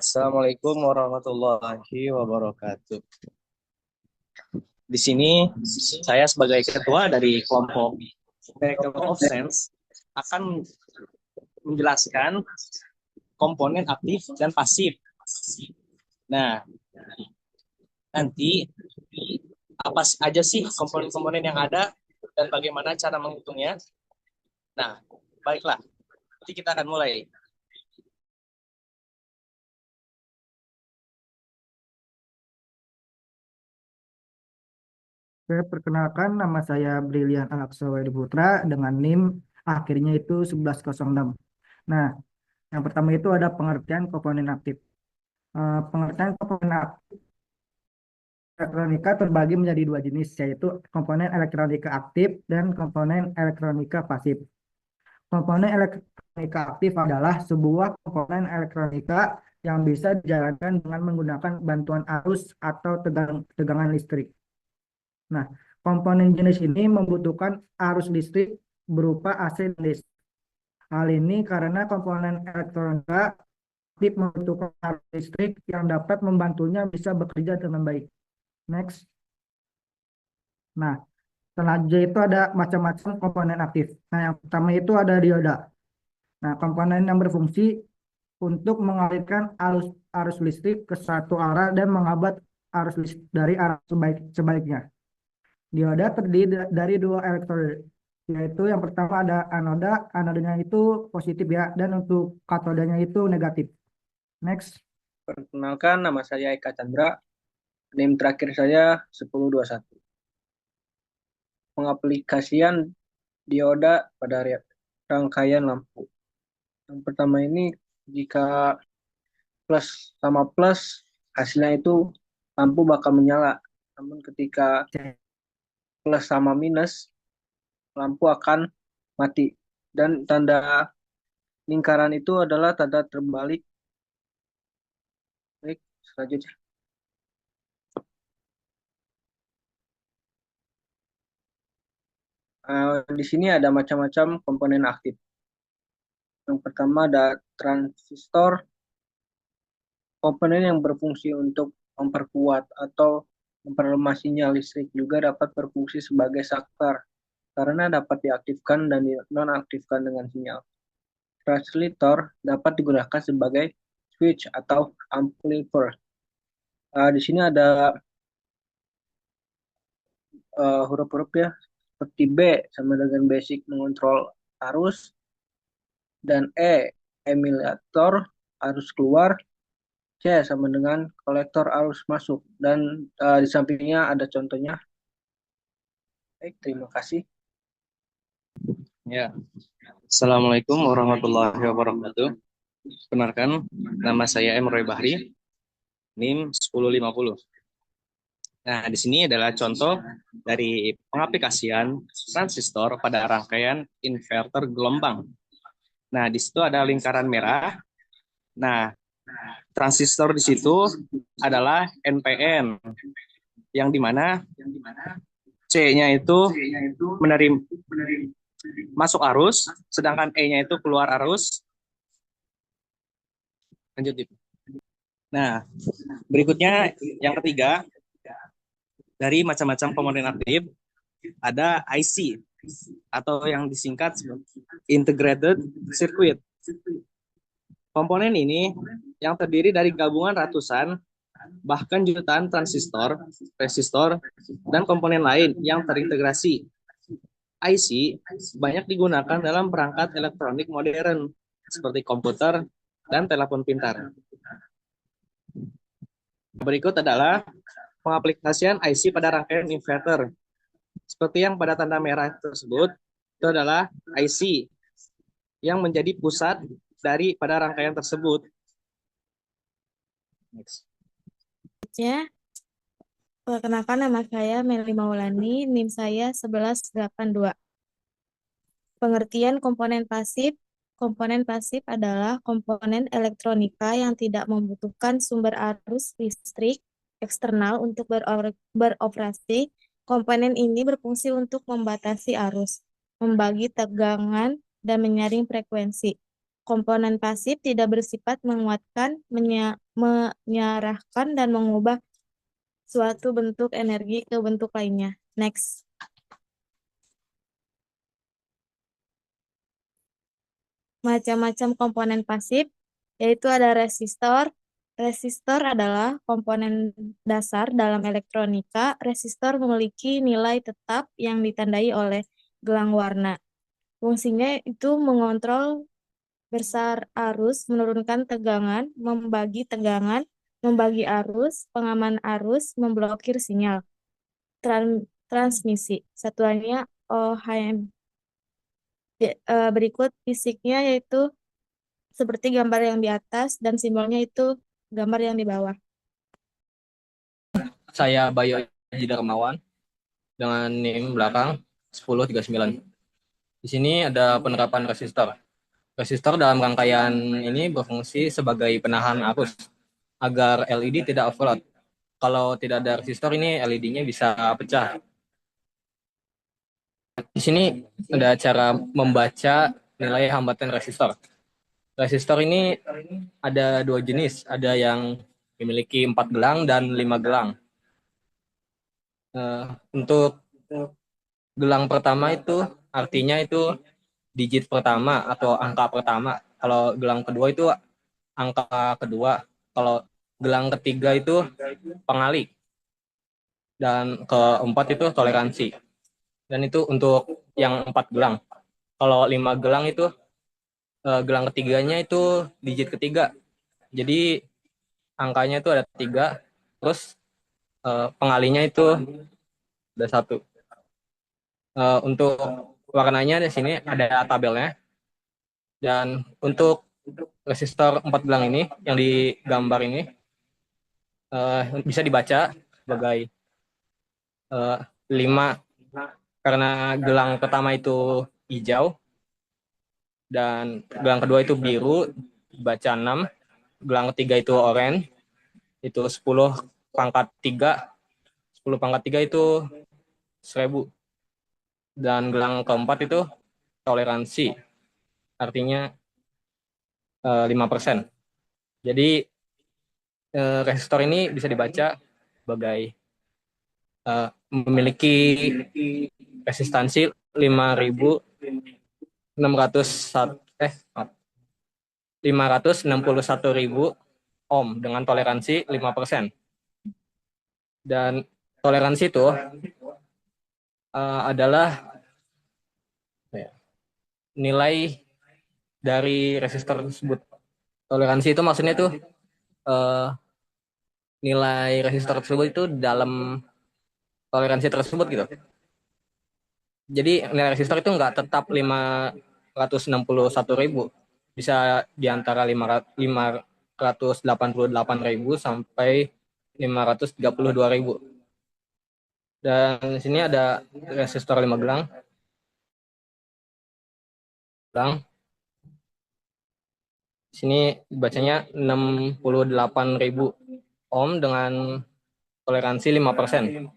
Assalamualaikum warahmatullahi wabarakatuh. Di sini saya sebagai ketua dari kelompok Director of Sense akan menjelaskan komponen aktif dan pasif. Nah, nanti apa aja sih komponen-komponen yang ada dan bagaimana cara menghitungnya? Nah, baiklah. Nanti kita akan mulai. Saya perkenalkan, nama saya Brilian Alaksawery Putra dengan NIM akhirnya itu 1106. Nah, yang pertama itu ada pengertian komponen aktif. Pengertian komponen aktif elektronika terbagi menjadi dua jenis, yaitu komponen elektronika aktif dan komponen elektronika pasif. Komponen elektronika aktif adalah sebuah komponen elektronika yang bisa dijalankan dengan menggunakan bantuan arus atau tegangan listrik. Nah, komponen jenis ini membutuhkan arus listrik berupa AC dan DC. Hal ini karena komponen elektronika aktif membutuhkan arus listrik yang dapat membantunya bisa bekerja dengan baik. Next. Nah, selanjutnya itu ada macam-macam komponen aktif. Nah, yang pertama itu ada dioda. Nah, komponen yang berfungsi untuk mengalirkan arus listrik ke satu arah dan menghambat arus listrik dari arah sebaliknya. Dioda terdiri dari dua elektrode, yaitu yang pertama ada anoda, anodanya itu positif ya, dan untuk katodanya itu negatif. Next. Perkenalkan, nama saya Eka Chandra. NIM terakhir saya 1021. Pengaplikasian dioda pada rangkaian lampu. Yang pertama ini, jika plus sama plus, hasilnya itu lampu bakal menyala. Namun ketika plus sama minus, lampu akan mati. Dan tanda lingkaran itu adalah tanda terbalik. Baik, selanjutnya. Di sini ada macam-macam komponen aktif. Yang pertama ada transistor, komponen yang berfungsi untuk memperkuat atau memperlemah sinyal listrik, juga dapat berfungsi sebagai saklar karena dapat diaktifkan dan dinonaktifkan dengan sinyal. Translator dapat digunakan sebagai switch atau amplifier. Di sini ada huruf-huruf ya, seperti B sama dengan basic mengontrol arus, dan emulator arus keluar, C sama dengan kolektor arus masuk, dan di sampingnya ada contohnya. Baik, terima kasih. Ya, Assalamualaikum warahmatullahi wabarakatuh. Benarkan, nama saya Emroy Bahri, NIM 1050. Nah, di sini adalah contoh dari pengaplikasian transistor pada rangkaian inverter gelombang. Nah, di situ ada lingkaran merah. Nah, transistor di situ adalah NPN, yang dimana C-nya itu menerima masuk arus, sedangkan E-nya itu keluar arus. Lanjut, Dip. Nah, berikutnya yang ketiga, dari macam-macam komponen aktif, ada IC, atau yang disingkat Integrated Circuit. Komponen ini yang terdiri dari gabungan ratusan, bahkan jutaan transistor, resistor, dan komponen lain yang terintegrasi. IC banyak digunakan dalam perangkat elektronik modern, seperti komputer dan telepon pintar. Berikut adalah pengaplikasian IC pada rangkaian inverter. Seperti yang pada tanda merah tersebut, itu adalah IC yang menjadi pusat dari pada rangkaian tersebut. Next. Ya, perkenalkan nama saya Meli Maulani, NIM saya 1182. Pengertian komponen pasif. Komponen pasif adalah komponen elektronika yang tidak membutuhkan sumber arus listrik eksternal untuk beroperasi. Komponen ini berfungsi untuk membatasi arus, membagi tegangan, dan menyaring frekuensi. komponen pasif tidak bersifat menguatkan, menyerahkan, dan mengubah suatu bentuk energi ke bentuk lainnya. Next. Macam-macam komponen pasif, yaitu ada resistor. Resistor adalah komponen dasar dalam elektronika. Resistor memiliki nilai tetap yang ditandai oleh gelang warna. Fungsinya itu mengontrol besar arus, menurunkan tegangan, membagi arus, pengaman arus, memblokir sinyal. Transmisi. Satuannya ohm. Berikut fisiknya yaitu seperti gambar yang di atas dan simbolnya itu gambar yang di bawah. Saya Bayu Haji Darmawan dengan NIM belakang 1039. Di sini ada penerapan resistor. Resistor dalam rangkaian ini berfungsi sebagai penahan arus agar LED tidak overload. Kalau tidak ada resistor ini LED-nya bisa pecah. Di sini ada cara membaca nilai hambatan resistor. Resistor ini ada dua jenis, ada yang memiliki 4 gelang dan 5 gelang. Untuk gelang pertama itu artinya itu digit pertama atau angka pertama. Kalau gelang kedua itu angka kedua. Kalau gelang ketiga itu pengali. Dan keempat itu toleransi. Dan itu untuk yang 4 gelang. Kalau 5 gelang itu gelang ketiganya itu digit ketiga. Jadi angkanya itu ada 3. Terus pengalinya itu ada 1. Untuk warnanya di sini ada tabelnya. Dan untuk resistor 4 gelang ini yang digambar ini bisa dibaca sebagai 5 karena gelang pertama itu hijau dan gelang kedua itu biru dibaca 6, gelang ketiga itu oranye itu 10 pangkat 3, 10 pangkat 3 itu 1000, dan gelang keempat itu toleransi artinya 5%. Jadi resistor ini bisa dibaca sebagai memiliki resistansi 561.000 ohm dengan toleransi 5%. Dan toleransi itu adalah nilai dari resistor tersebut. Toleransi itu maksudnya tuh nilai resistor tersebut itu dalam toleransi tersebut gitu. Jadi nilai resistor itu nggak tetap 561.000, bisa di antara 588.000 sampai 532.000. Dan di sini ada resistor 5 gelang. Di sini bacanya 68.000 ohm dengan toleransi 5%.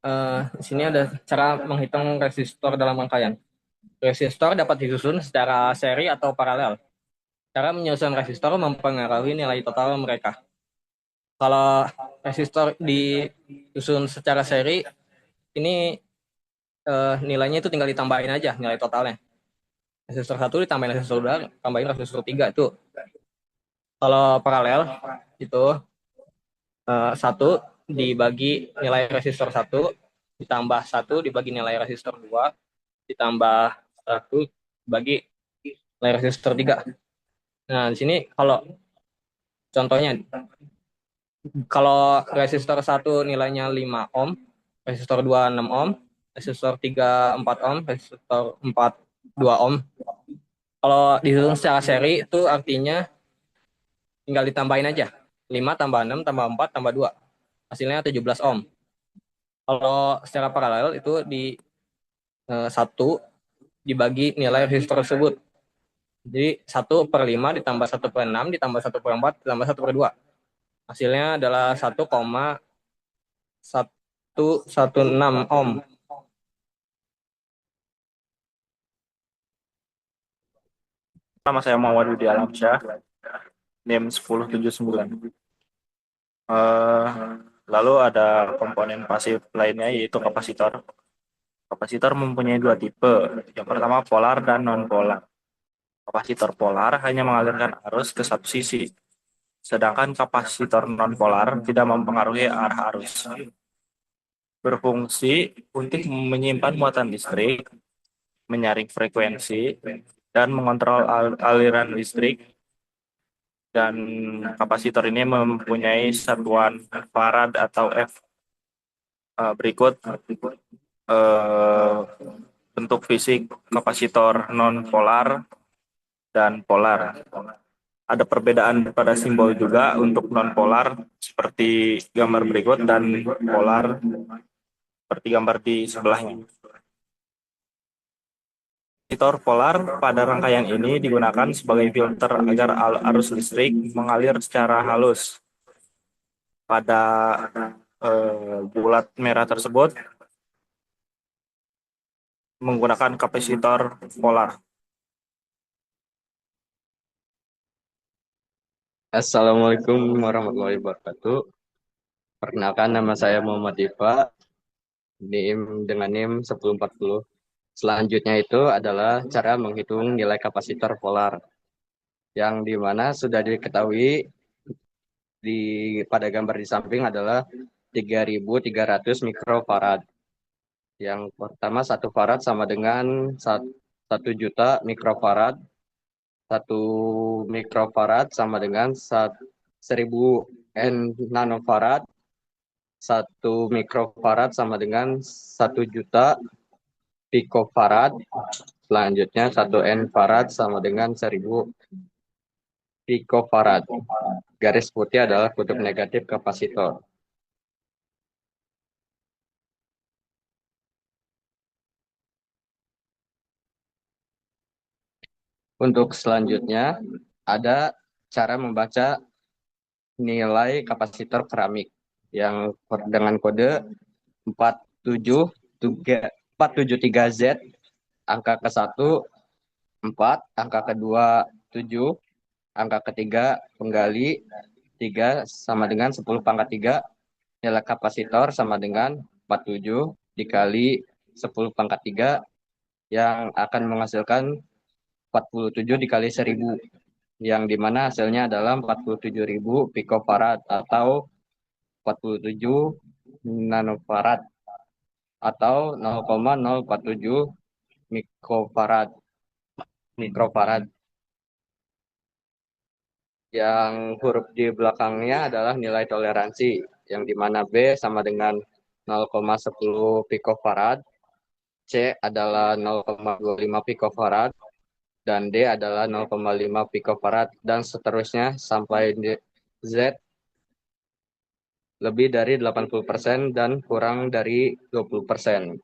Di sini ada cara menghitung resistor dalam rangkaian. Resistor dapat disusun secara seri atau paralel. Cara menyusun resistor mempengaruhi nilai total mereka. Kalau resistor disusun secara seri, ini nilainya itu tinggal ditambahin aja nilai totalnya. Resistor 1 ditambahin resistor 2, tambahin resistor 3 itu. Kalau paralel itu 1 dibagi nilai resistor 1 ditambah 1 dibagi nilai resistor 2 ditambah 1 dibagi nilai resistor 3. Nah, di sini kalau contohnya kalau resistor 1 nilainya 5 ohm, resistor 2 6 ohm, resistor 3 4 ohm, resistor 4 2 ohm. Kalau disusun secara seri itu artinya tinggal ditambahin aja. 5 tambah 6 tambah 4 tambah 2. Hasilnya 17 ohm. Kalau secara paralel itu di 1 dibagi nilai resistor tersebut. Jadi 1 per 5 ditambah 1 per 6 ditambah 1 per 4 ditambah 1 per 2. Hasilnya adalah 1,1 116 ohm. Nama saya Muhammad Budi Alamsyah, NIM 1079. Eh, Lalu ada komponen pasif lainnya yaitu kapasitor. Kapasitor mempunyai dua tipe. Yang pertama polar dan non-polar. Kapasitor polar hanya mengalirkan arus ke satu sisi, sedangkan kapasitor non-polar tidak mempengaruhi arah arus. Berfungsi untuk menyimpan muatan listrik, menyaring frekuensi, dan mengontrol aliran listrik. Dan kapasitor ini mempunyai satuan farad atau F. Berikut bentuk fisik kapasitor non-polar dan polar. Ada perbedaan pada simbol juga untuk non-polar seperti gambar berikut dan polar seperti gambar di sebelahnya. Kapasitor polar pada rangkaian ini digunakan sebagai filter agar arus listrik mengalir secara halus. Pada bulat merah tersebut menggunakan kapasitor polar. Assalamualaikum warahmatullahi wabarakatuh. Perkenalkan, nama saya Muhammad Diva, dengan NIM 1040. Selanjutnya itu adalah cara menghitung nilai kapasitor polar, yang dimana sudah diketahui pada gambar di samping adalah 3.300 mikrofarad. Yang pertama, 1 farad sama dengan 1 juta mikrofarad. 1 mikrofarad sama dengan 1000 nanofarad. 1 mikrofarad sama dengan 1 juta picofarad. Selanjutnya 1 N farad sama dengan 1000 picofarad. Garis putih adalah kutub negatif kapasitor. Untuk selanjutnya ada cara membaca nilai kapasitor keramik yang dengan kode 473Z, angka ke-1 4, angka ke-2 7, angka ke-3 penggali 3 sama dengan 10 pangkat 3, nilai kapasitor sama dengan 47 dikali 10 pangkat 3 yang akan menghasilkan 47 dikali 1000, yang dimana hasilnya adalah 47.000 picofarad atau 47 nanofarad atau 0,047 mikrofarad. Yang huruf di belakangnya adalah nilai toleransi, yang dimana B sama dengan 0,10 picofarad, C adalah 0,25 picofarad, dan D adalah 0,5 picofarad, dan seterusnya sampai Z lebih dari 80% dan kurang dari 20%.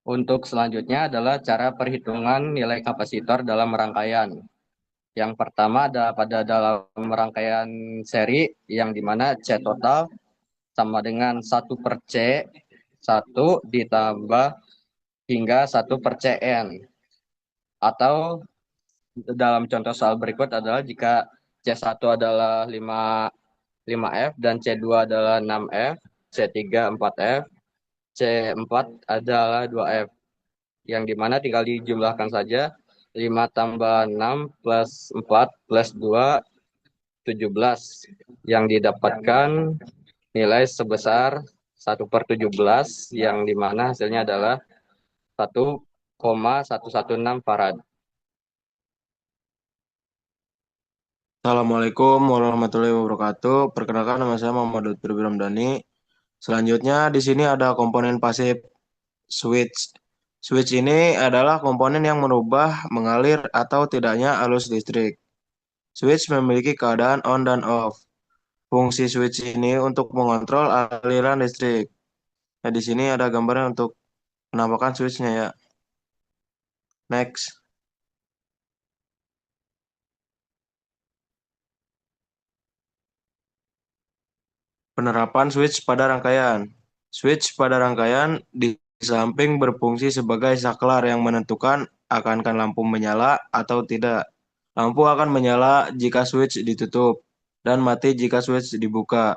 Untuk selanjutnya adalah cara perhitungan nilai kapasitor dalam rangkaian. Yang pertama ada pada dalam rangkaian seri, yang dimana C total sama dengan 1/C, 1 ditambah hingga 1/Cn. Atau dalam contoh soal berikut adalah jika C1 adalah 5F dan C2 adalah 6F, C3 4F, C4 adalah 2F. Yang dimana tinggal dijumlahkan saja, 5 tambah 6 plus 4 plus 2, 17. Yang didapatkan nilai sebesar 1/17, yang dimana hasilnya adalah 1,116 farad. Assalamualaikum warahmatullahi wabarakatuh. Perkenalkan, nama saya Muhammad Lutfi Ramdhani. Selanjutnya di sini ada komponen pasif switch. Switch ini adalah komponen yang merubah mengalir atau tidaknya arus listrik. Switch memiliki keadaan on dan off. Fungsi switch ini untuk mengontrol aliran listrik. Nah, di sini ada gambarnya untuk penampakan switchnya ya. Next. Penerapan switch pada rangkaian. Switch pada rangkaian di samping berfungsi sebagai saklar yang menentukan akankan lampu menyala atau tidak. Lampu akan menyala jika switch ditutup dan mati jika switch dibuka.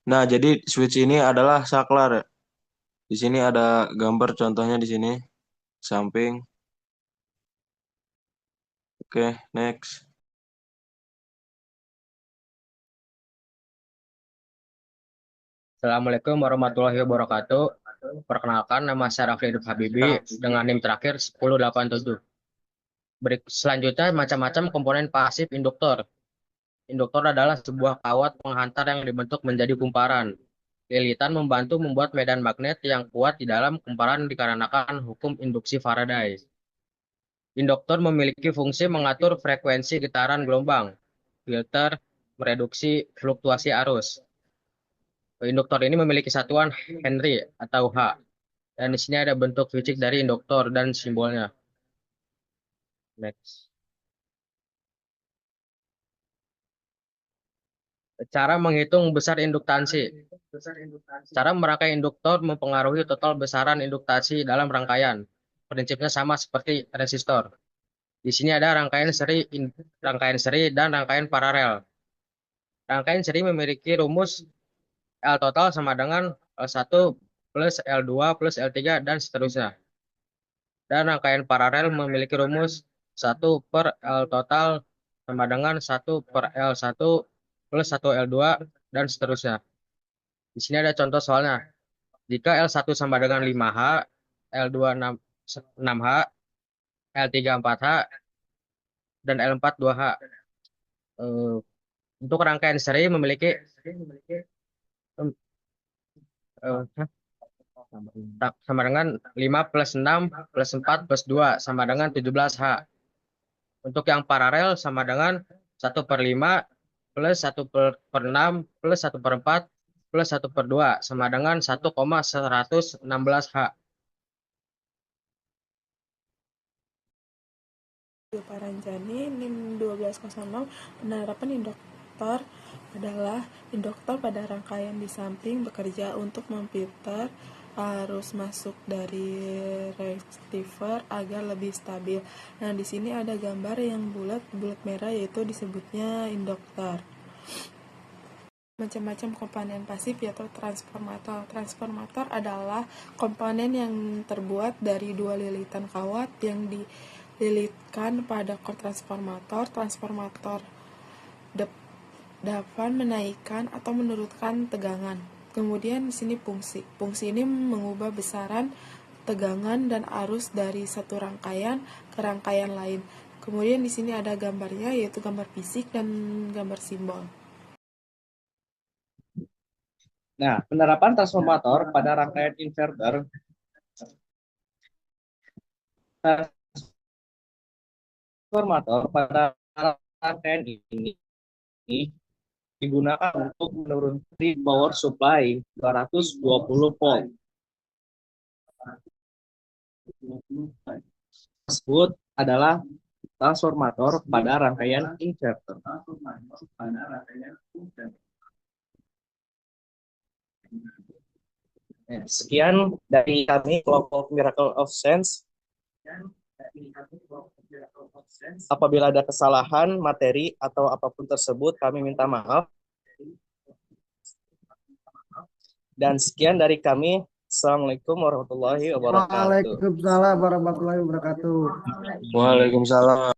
Nah, jadi switch ini adalah saklar. Di sini ada gambar contohnya di sini, samping. Oke, next. Assalamualaikum warahmatullahi wabarakatuh. Perkenalkan, nama saya Rafli Hidup Habibi dengan NIM terakhir 1087. Selanjutnya, macam-macam komponen pasif induktor. Induktor adalah sebuah kawat penghantar yang dibentuk menjadi kumparan. Lilitan membantu membuat medan magnet yang kuat di dalam kumparan dikarenakan hukum induksi Faraday. Induktor memiliki fungsi mengatur frekuensi getaran gelombang, filter, mereduksi fluktuasi arus. Induktor ini memiliki satuan Henry atau H. Dan di sini ada bentuk fisik dari induktor dan simbolnya. Next. Cara menghitung besar induktansi. Cara merangkai induktor mempengaruhi total besaran induktasi dalam rangkaian. Prinsipnya sama seperti resistor. Di sini ada rangkaian seri dan rangkaian paralel. Rangkaian seri memiliki rumus L total sama dengan L1 plus L2 plus L3 dan seterusnya. Dan rangkaian paralel memiliki rumus 1 per L total sama dengan 1 per L1 plus 1 L2 dan seterusnya. Di sini ada contoh soalnya. Jika L1 sama dengan 5H, L2 6H, L3 4H, dan L4 2H. Untuk rangkaian seri memiliki sama dengan 5 plus 6 plus 4 plus 2 sama dengan 17H. Untuk yang paralel sama dengan 1 per 5 plus 1 per 6 plus 1 per 4 plus 1 per 2 sama dengan 1,116H. Paranjani, NIM 1200, penerapan induktor adalah induktor pada rangkaian di samping bekerja untuk memfilter arus masuk dari rectifier agar lebih stabil. Nah, di sini ada gambar yang bulat merah, yaitu disebutnya induktor. Macam-macam komponen pasif yaitu transformator. Transformator adalah komponen yang terbuat dari dua lilitan kawat yang dililitkan pada kor transformator. Transformator dapat menaikkan atau menurunkan tegangan. Kemudian di sini fungsi. Fungsi ini mengubah besaran tegangan dan arus dari satu rangkaian ke rangkaian lain. Kemudian di sini ada gambarnya, yaitu gambar fisik dan gambar simbol. Nah, penerapan transformator pada rangkaian inverter. Transformator pada rangkaian ini digunakan untuk menurunkan power supply 220 volt. Tersebut adalah transformator pada rangkaian inverter. Sekian dari kami kelompok Miracle of Sense. Apabila ada kesalahan materi atau apapun tersebut, kami minta maaf. Dan sekian dari kami. Assalamualaikum warahmatullahi wabarakatuh. Waalaikumsalam warahmatullahi wabarakatuh. Waalaikumsalam.